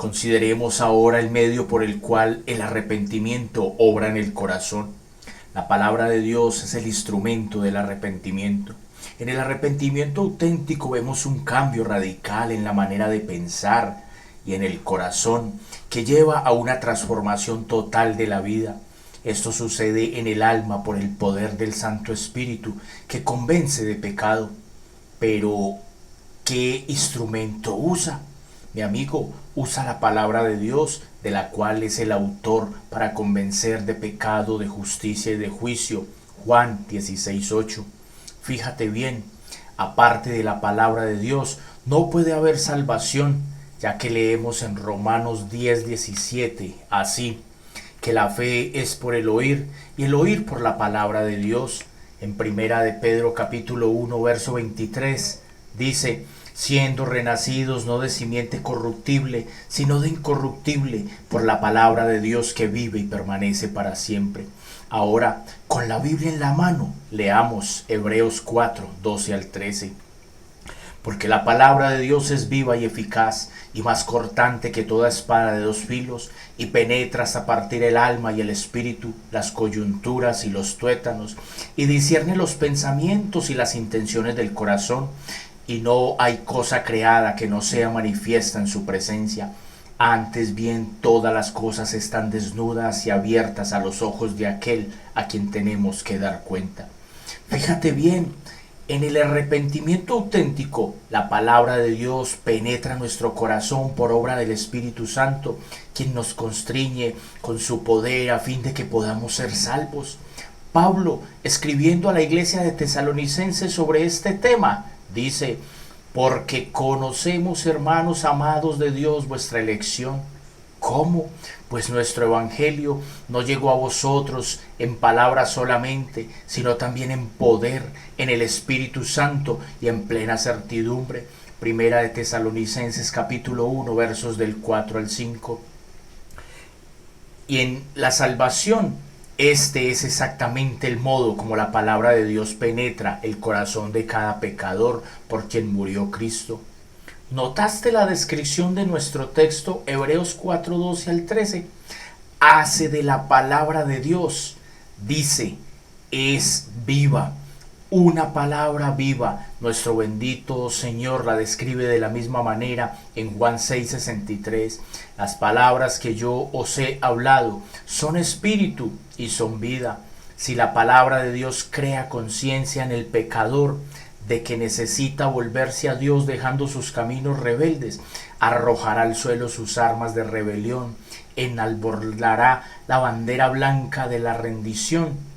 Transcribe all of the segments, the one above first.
Consideremos ahora el medio por el cual el arrepentimiento obra en el corazón. La palabra de Dios es el instrumento del arrepentimiento. En el arrepentimiento auténtico vemos un cambio radical en la manera de pensar y en el corazón que lleva a una transformación total de la vida. Esto sucede en el alma por el poder del Santo Espíritu que convence de pecado. Pero, ¿qué instrumento usa? Mi amigo, usa la palabra de Dios, de la cual es el autor, para convencer de pecado, de justicia y de juicio. Juan 16:8. Fíjate bien, aparte de la palabra de Dios, no puede haber salvación, ya que leemos en Romanos 10:17, así, que la fe es por el oír, y el oír por la palabra de Dios. En primera de Pedro capítulo 1, verso 23, dice: siendo renacidos no de simiente corruptible, sino de incorruptible, por la palabra de Dios que vive y permanece para siempre. Ahora, con la Biblia en la mano, leamos Hebreos 4, 12 al 13. Porque la palabra de Dios es viva y eficaz, y más cortante que toda espada de dos filos, y penetra hasta partir el alma y el espíritu, las coyunturas y los tuétanos, y discierne los pensamientos y las intenciones del corazón. Y no hay cosa creada que no sea manifiesta en su presencia. Antes bien, todas las cosas están desnudas y abiertas a los ojos de aquel a quien tenemos que dar cuenta. Fíjate bien, en el arrepentimiento auténtico, la palabra de Dios penetra nuestro corazón por obra del Espíritu Santo, quien nos constriñe con su poder a fin de que podamos ser salvos. Pablo, escribiendo a la iglesia de Tesalonicenses sobre este tema, dice: porque conocemos, hermanos amados de Dios, vuestra elección. ¿Cómo? Pues nuestro evangelio no llegó a vosotros en palabras solamente, sino también en poder, en el Espíritu Santo y en plena certidumbre. Primera de Tesalonicenses capítulo 1, versos del 4 al 5. Y en la salvación, este es exactamente el modo como la palabra de Dios penetra el corazón de cada pecador por quien murió Cristo. ¿Notaste la descripción de nuestro texto, Hebreos 4, 12 al 13? Hace de la palabra de Dios, dice, es viva. Una palabra viva. Nuestro bendito Señor la describe de la misma manera en Juan 6:63. Las palabras que yo os he hablado son espíritu y son vida. Si la palabra de Dios crea conciencia en el pecador de que necesita volverse a Dios dejando sus caminos rebeldes, arrojará al suelo sus armas de rebelión, enalbordará la bandera blanca de la rendición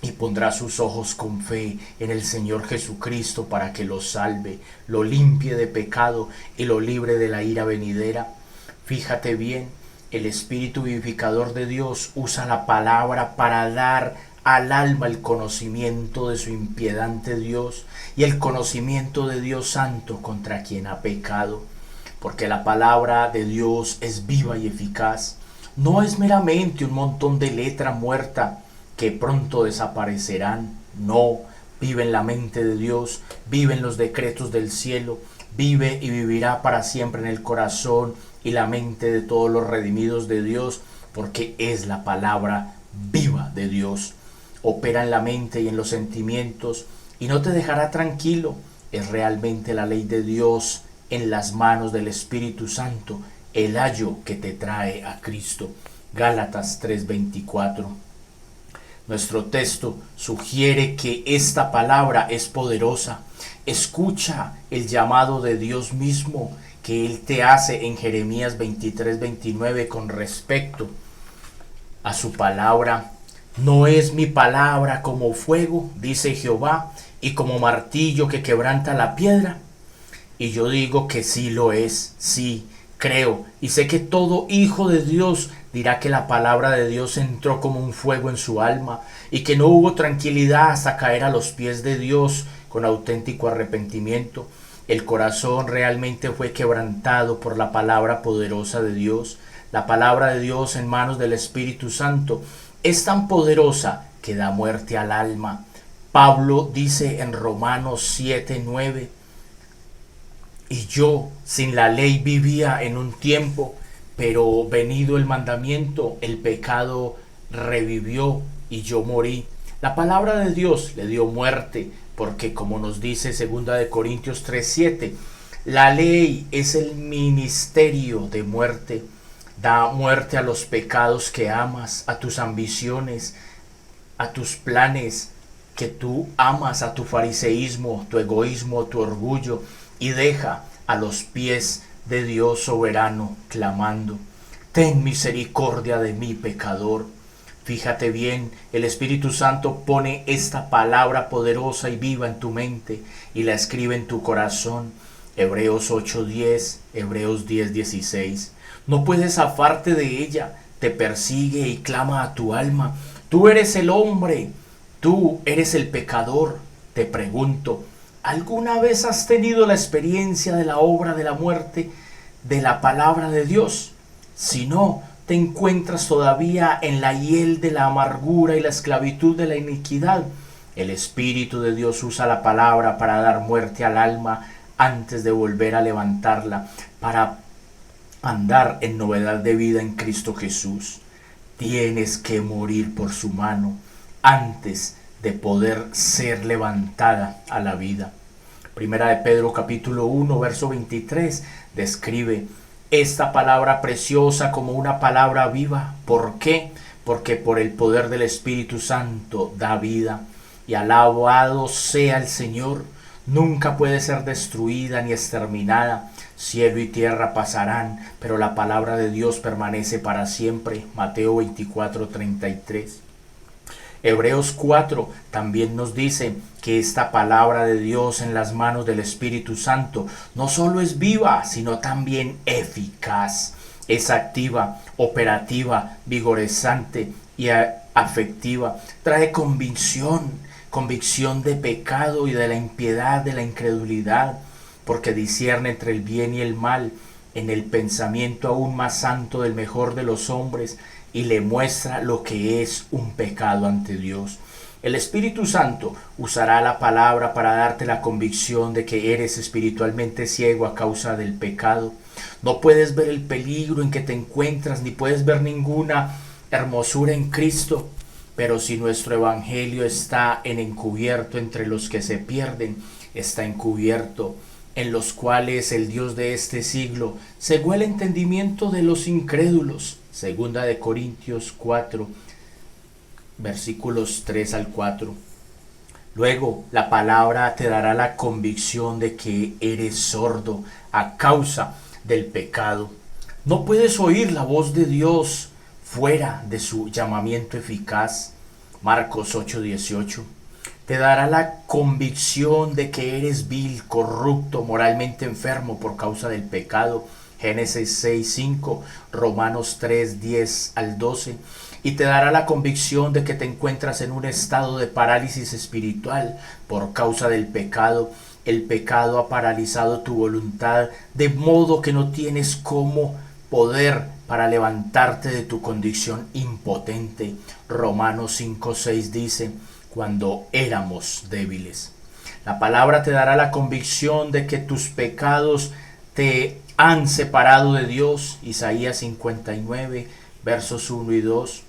y pondrá sus ojos con fe en el Señor Jesucristo para que lo salve, lo limpie de pecado y lo libre de la ira venidera. Fíjate bien, el Espíritu vivificador de Dios usa la palabra para dar al alma el conocimiento de su impiedante Dios y el conocimiento de Dios Santo contra quien ha pecado. Porque la palabra de Dios es viva y eficaz. No es meramente un montón de letra muerta que pronto desaparecerán. No, vive en la mente de Dios, vive en los decretos del cielo, vive y vivirá para siempre en el corazón y la mente de todos los redimidos de Dios, porque es la palabra viva de Dios. Opera en la mente y en los sentimientos y no te dejará tranquilo. Es realmente la ley de Dios en las manos del Espíritu Santo, el ayo que te trae a Cristo. Gálatas 3:24. Nuestro texto sugiere que esta palabra es poderosa. Escucha el llamado de Dios mismo que Él te hace en Jeremías 23:29 con respecto a su palabra. No es mi palabra como fuego, dice Jehová, y como martillo que quebranta la piedra. Y yo digo que sí lo es, sí, creo, y sé que todo hijo de Dios dirá que la palabra de Dios entró como un fuego en su alma y que no hubo tranquilidad hasta caer a los pies de Dios con auténtico arrepentimiento. El corazón realmente fue quebrantado por la palabra poderosa de Dios. La palabra de Dios en manos del Espíritu Santo es tan poderosa que da muerte al alma. Pablo dice en Romanos 7:9: y yo sin la ley vivía en un tiempo, pero venido el mandamiento, el pecado revivió y yo morí. La palabra de Dios le dio muerte, porque como nos dice 2 Corintios 3:7, la ley es el ministerio de muerte. Da muerte a los pecados que amas, a tus ambiciones, a tus planes que tú amas, a tu fariseísmo, tu egoísmo, tu orgullo, y deja a los pies de Dios soberano clamando: ten misericordia de mí, pecador. Fíjate bien, el Espíritu Santo pone esta palabra poderosa y viva en tu mente y la escribe en tu corazón. Hebreos 8:10, Hebreos 10:16. No puedes zafarte de ella, te persigue y clama a tu alma. Tú eres el hombre, tú eres el pecador. Te pregunto, ¿alguna vez has tenido la experiencia de la obra de la muerte de la palabra de Dios? Si no, te encuentras todavía en la hiel de la amargura y la esclavitud de la iniquidad. El Espíritu de Dios usa la palabra para dar muerte al alma antes de volver a levantarla, para andar en novedad de vida en Cristo Jesús. Tienes que morir por su mano antes de poder ser levantada a la vida. Primera de Pedro capítulo 1 verso 23 describe esta palabra preciosa como una palabra viva. ¿Por qué? Porque por el poder del Espíritu Santo da vida. Y alabado sea el Señor. Nunca puede ser destruida ni exterminada. Cielo y tierra pasarán, pero la palabra de Dios permanece para siempre. Mateo 24:33. Hebreos 4 también nos dice que esta palabra de Dios en las manos del Espíritu Santo no solo es viva, sino también eficaz. Es activa, operativa, vigorizante y afectiva. Trae convicción de pecado y de la impiedad, de la incredulidad, porque discierne entre el bien y el mal en el pensamiento aún más santo del mejor de los hombres y le muestra lo que es un pecado ante Dios. El Espíritu Santo usará la palabra para darte la convicción de que eres espiritualmente ciego a causa del pecado. No puedes ver el peligro en que te encuentras, ni puedes ver ninguna hermosura en Cristo. Pero si nuestro evangelio está en encubierto entre los que se pierden, está encubierto en los cuales el Dios de este siglo cegó el entendimiento de los incrédulos. 2 Corintios 4, versículos 3 al 4. Luego la palabra te dará la convicción de que eres sordo a causa del pecado. No puedes oír la voz de Dios fuera de su llamamiento eficaz. Marcos 8:18. Te dará la convicción de que eres vil, corrupto, moralmente enfermo por causa del pecado. Génesis 6:5, Romanos 3:10 al 12. Y te dará la convicción de que te encuentras en un estado de parálisis espiritual por causa del pecado. El pecado ha paralizado tu voluntad, de modo que no tienes cómo poder para levantarte de tu condición impotente. Romanos 5:6 dice: cuando éramos débiles. La palabra te dará la convicción de que tus pecados te han separado de Dios. Isaías 59, versos 1 y 2.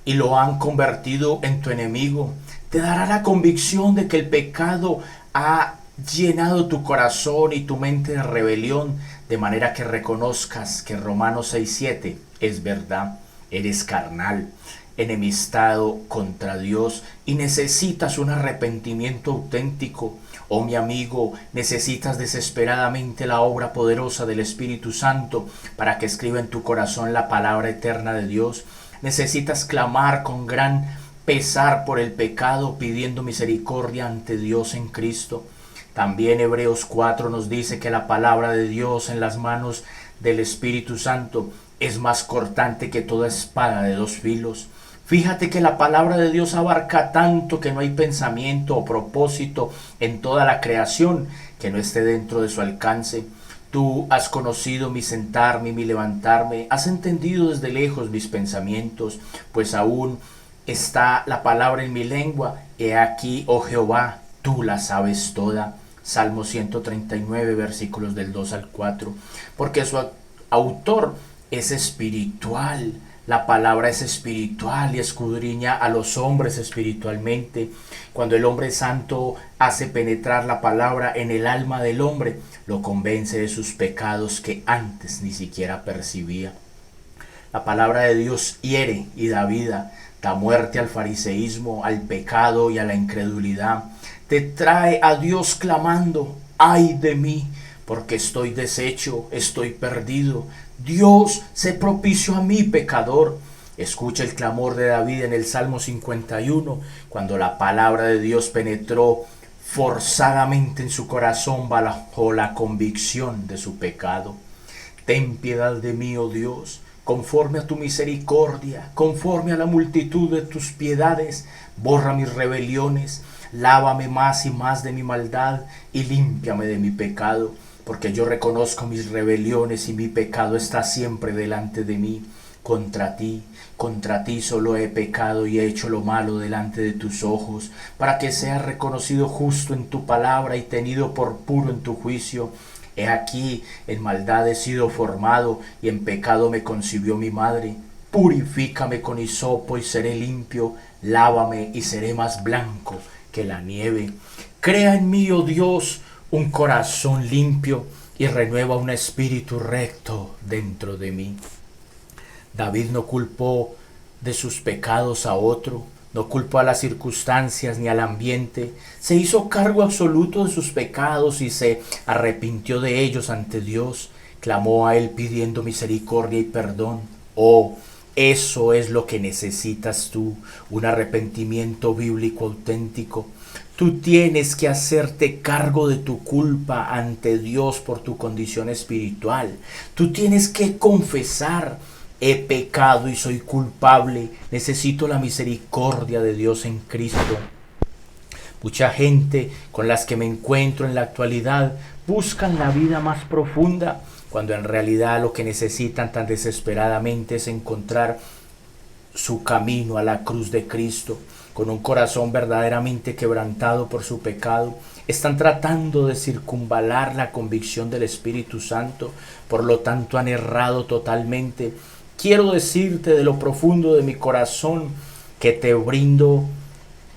Y lo han convertido en tu enemigo. Te dará la convicción de que el pecado ha llenado tu corazón y tu mente de rebelión, de manera que reconozcas que Romanos 6:7 es verdad. Eres carnal, enemistado contra Dios y necesitas un arrepentimiento auténtico. Oh mi amigo, necesitas desesperadamente la obra poderosa del Espíritu Santo para que escriba en tu corazón la palabra eterna de Dios. Necesitas clamar con gran pesar por el pecado, pidiendo misericordia ante Dios en Cristo. También Hebreos 4 nos dice que la palabra de Dios en las manos del Espíritu Santo es más cortante que toda espada de dos filos. Fíjate que la palabra de Dios abarca tanto que no hay pensamiento o propósito en toda la creación que no esté dentro de su alcance. Tú has conocido mi sentarme y mi levantarme, has entendido desde lejos mis pensamientos, pues aún está la palabra en mi lengua. He aquí, oh Jehová, tú la sabes toda. Salmo 139, versículos del 2 al 4. Porque su autor es espiritual. La palabra es espiritual y escudriña a los hombres espiritualmente. Cuando el hombre santo hace penetrar la palabra en el alma del hombre, lo convence de sus pecados que antes ni siquiera percibía. La palabra de Dios hiere y da vida, da muerte al fariseísmo, al pecado y a la incredulidad. Te trae a Dios clamando: ¡ay de mí! Porque estoy deshecho, estoy perdido. Dios, sé propicio a mí, pecador. Escucha el clamor de David en el Salmo 51, cuando la palabra de Dios penetró forzadamente en su corazón bajo la convicción de su pecado. Ten piedad de mí, oh Dios, conforme a tu misericordia, conforme a la multitud de tus piedades, borra mis rebeliones, lávame más y más de mi maldad y límpiame de mi pecado, porque yo reconozco mis rebeliones y mi pecado está siempre delante de mí. Contra ti solo he pecado y he hecho lo malo delante de tus ojos, para que seas reconocido justo en tu palabra y tenido por puro en tu juicio. He aquí, en maldad he sido formado, y en pecado me concibió mi madre. Purifícame con hisopo y seré limpio, lávame y seré más blanco que la nieve. Crea en mí, oh Dios, un corazón limpio, y renueva un espíritu recto dentro de mí. David no culpó de sus pecados a otro, no culpó a las circunstancias ni al ambiente, se hizo cargo absoluto de sus pecados y se arrepintió de ellos ante Dios, clamó a Él pidiendo misericordia y perdón. Oh, eso es lo que necesitas tú, un arrepentimiento bíblico auténtico. Tú tienes que hacerte cargo de tu culpa ante Dios por tu condición espiritual. Tú tienes que confesar: he pecado y soy culpable, necesito la misericordia de Dios en Cristo. Mucha gente con las que me encuentro en la actualidad buscan la vida más profunda, cuando en realidad lo que necesitan tan desesperadamente es encontrar su camino a la cruz de Cristo. Con un corazón verdaderamente quebrantado por su pecado, están tratando de circunvalar la convicción del Espíritu Santo, por lo tanto han errado totalmente. Quiero decirte de lo profundo de mi corazón que te brindo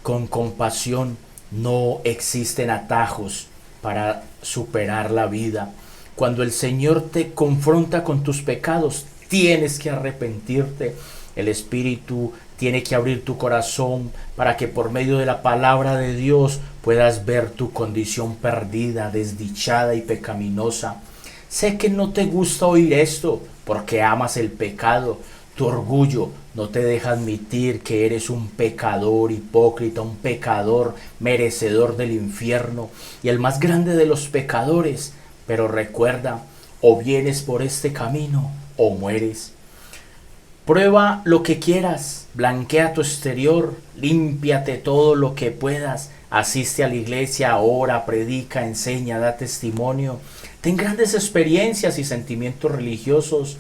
con compasión. No existen atajos para superar la vida. Cuando el Señor te confronta con tus pecados, tienes que arrepentirte. El Espíritu tiene que abrir tu corazón para que por medio de la palabra de Dios puedas ver tu condición perdida, desdichada y pecaminosa. Sé que no te gusta oír esto porque amas el pecado. Tu orgullo no te deja admitir que eres un pecador hipócrita, un pecador merecedor del infierno y el más grande de los pecadores. Pero recuerda, o vienes por este camino o mueres. Prueba lo que quieras, blanquea tu exterior, límpiate todo lo que puedas, asiste a la iglesia, ora, predica, enseña, da testimonio, ten grandes experiencias y sentimientos religiosos,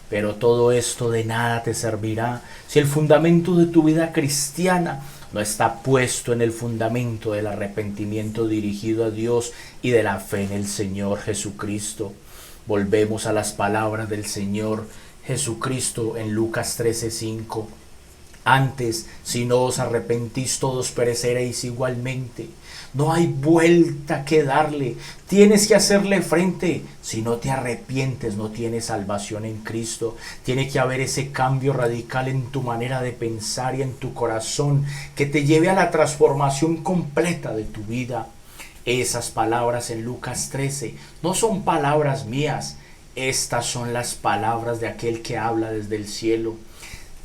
pero todo esto de nada te servirá si el fundamento de tu vida cristiana no está puesto en el fundamento del arrepentimiento dirigido a Dios y de la fe en el Señor Jesucristo. Volvemos a las palabras del Señor Jesucristo en Lucas 13:5. Antes, si no os arrepentís, todos pereceréis igualmente. No hay vuelta que darle. Tienes que hacerle frente. Si no te arrepientes, no tienes salvación en Cristo. Tiene que haber ese cambio radical en tu manera de pensar y en tu corazón que te lleve a la transformación completa de tu vida. Esas palabras en Lucas 13 no son palabras mías. Estas son las palabras de aquel que habla desde el cielo.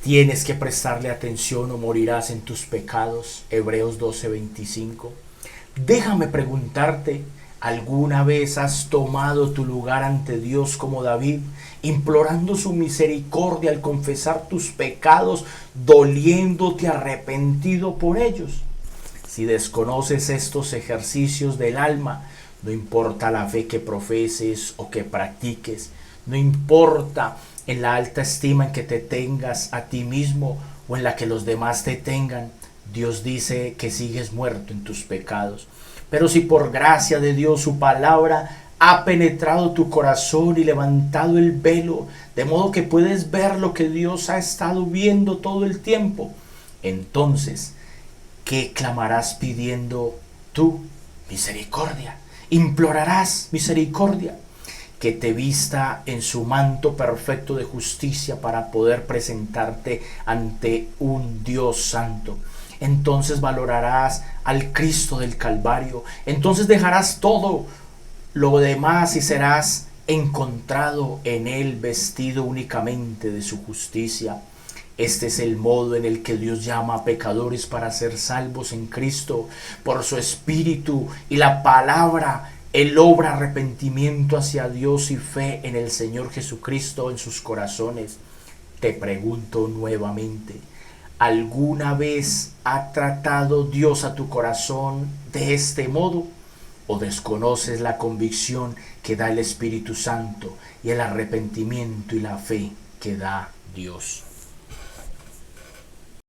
Tienes que prestarle atención o morirás en tus pecados. Hebreos 12:25. Déjame preguntarte, ¿alguna vez has tomado tu lugar ante Dios como David, implorando su misericordia al confesar tus pecados, doliéndote arrepentido por ellos? Si desconoces estos ejercicios del alma, no importa la fe que profeses o que practiques, no importa en la alta estima en que te tengas a ti mismo o en la que los demás te tengan, Dios dice que sigues muerto en tus pecados. Pero si por gracia de Dios su palabra ha penetrado tu corazón y levantado el velo, de modo que puedes ver lo que Dios ha estado viendo todo el tiempo. Entonces, ¿qué clamarás pidiendo tú? Misericordia. Implorarás misericordia, que te vista en su manto perfecto de justicia para poder presentarte ante un Dios santo. Entonces valorarás al Cristo del Calvario. Entonces dejarás todo lo demás y serás encontrado en él vestido únicamente de su justicia. Este es el modo en el que Dios llama a pecadores para ser salvos en Cristo. Por su Espíritu y la palabra, Él obra arrepentimiento hacia Dios y fe en el Señor Jesucristo en sus corazones. Te pregunto nuevamente, ¿alguna vez ha tratado Dios a tu corazón de este modo? ¿O desconoces la convicción que da el Espíritu Santo y el arrepentimiento y la fe que da Dios?